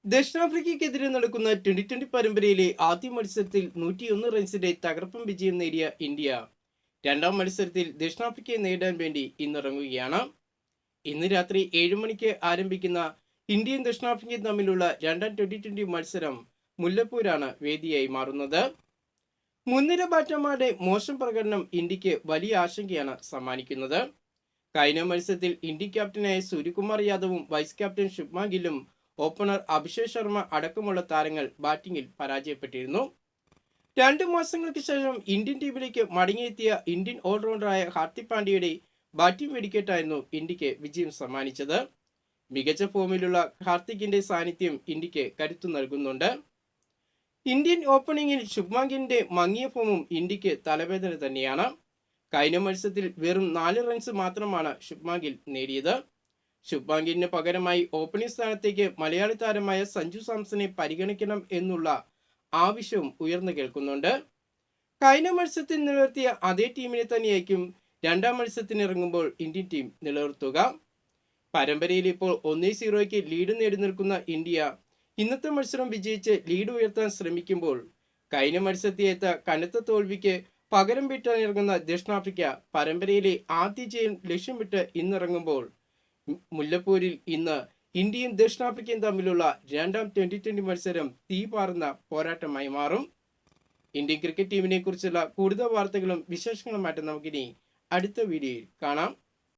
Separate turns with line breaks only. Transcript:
ദക്ഷിണാഫ്രിക്കയ്ക്കെതിരെ നടക്കുന്ന ട്വന്റി പരമ്പരയിലെ ആദ്യ മത്സരത്തിൽ 101 റൺസിന്റെ തകർപ്പൻ വിജയം നേടിയ ഇന്ത്യ രണ്ടാം മത്സരത്തിൽ ദക്ഷിണാഫ്രിക്കയെ നേടാൻ വേണ്ടി ഇന്നിറങ്ങുകയാണ്. ഇന്ന് രാത്രി 7 മണിക്ക് ആരംഭിക്കുന്ന ഇന്ത്യയും ദക്ഷിണാഫ്രിക്കയും തമ്മിലുള്ള രണ്ടാം ട്വന്റി മത്സരം മുല്ലപ്പൂരാണ് വേദിയായി മാറുന്നത്. മുൻനിര ബാറ്റർമാരുടെ മോശം പ്രകടനം ഇന്ത്യക്ക് വലിയ ആശങ്കയാണ് സമ്മാനിക്കുന്നത്. കഴിഞ്ഞ മത്സരത്തിൽ ഇന്ത്യൻ ക്യാപ്റ്റനായ സൂര്യകുമാർ യാദവും വൈസ് ക്യാപ്റ്റൻ ശുഭ്മാൻ ഗില്ലും ഓപ്പണർ അഭിഷേക് ശർമ്മ അടക്കമുള്ള താരങ്ങൾ ബാറ്റിംഗിൽ പരാജയപ്പെട്ടിരുന്നു. 2 മാസങ്ങൾക്ക് ശേഷം ഇന്ത്യൻ ടീമിലേക്ക് മടങ്ങിയെത്തിയ ഇന്ത്യൻ ഓൾറൗണ്ടറായ ഹാർദിക് പാണ്ഡ്യയുടെ ബാറ്റിംഗ് വെടിക്കെട്ടായിരുന്നു ഇന്ത്യക്ക് വിജയം സമ്മാനിച്ചത്. മികച്ച ഫോമിലുള്ള ഹാർദിക്കിന്റെ സാന്നിധ്യം ഇന്ത്യക്ക് കരുത്തു നൽകുന്നുണ്ട്. ഇന്ത്യൻ ഓപ്പണിംഗിൽ ശുഭ്മാൻ ഗില്ലിന്റെ മങ്ങിയ ഫോമും ഇന്ത്യക്ക് തലവേദന തന്നെയാണ്. കഴിഞ്ഞ മത്സരത്തിൽ വെറും 4 റൺസ് മാത്രമാണ് ശുഭ്മാൻ ഗിൽ നേടിയത്. ശുഭ്മാൻ ഗില്ലിന് പകരമായി ഓപ്പണിംഗ് സ്ഥാനത്തേക്ക് മലയാളി താരമായ സഞ്ജു സാംസനെ പരിഗണിക്കണം എന്നുള്ള ആവശ്യവും ഉയർന്നു കേൾക്കുന്നുണ്ട്. കഴിഞ്ഞ മത്സരത്തിൽ നിലനിർത്തിയ അതേ ടീമിനെ തന്നെയായിരിക്കും രണ്ടാം മത്സരത്തിന് ഇറങ്ങുമ്പോൾ ഇന്ത്യൻ ടീം നിലനിർത്തുക. പരമ്പരയിൽ ഇപ്പോൾ 1-0 ലീഡ് നേടി നിൽക്കുന്ന ഇന്ത്യ ഇന്നത്തെ മത്സരം വിജയിച്ച് ലീഡ് ഉയർത്താൻ ശ്രമിക്കുമ്പോൾ കഴിഞ്ഞ മത്സരത്തിലേറ്റ കനത്ത തോൽവിക്ക് പകരം വീട്ടാനിറങ്ങുന്ന ദക്ഷിണാഫ്രിക്ക പരമ്പരയിലെ ആദ്യ ജയം ലക്ഷ്യമിട്ട് ഇന്നിറങ്ങുമ്പോൾ മുല്ലപ്പൂരിൽ ഇന്ന് ഇന്ത്യയും ദക്ഷിണാഫ്രിക്കയും തമ്മിലുള്ള രണ്ടാം ട്വന്റി മത്സരം തീപാറുന്ന പോരാട്ടമായി മാറും. ഇന്ത്യൻ ക്രിക്കറ്റ് ടീമിനെ കുറിച്ചുള്ള കൂടുതൽ വാർത്തകളും വിശേഷങ്ങളുമായിട്ട് നമുക്കിനി അടുത്ത വീഡിയോയിൽ കാണാം.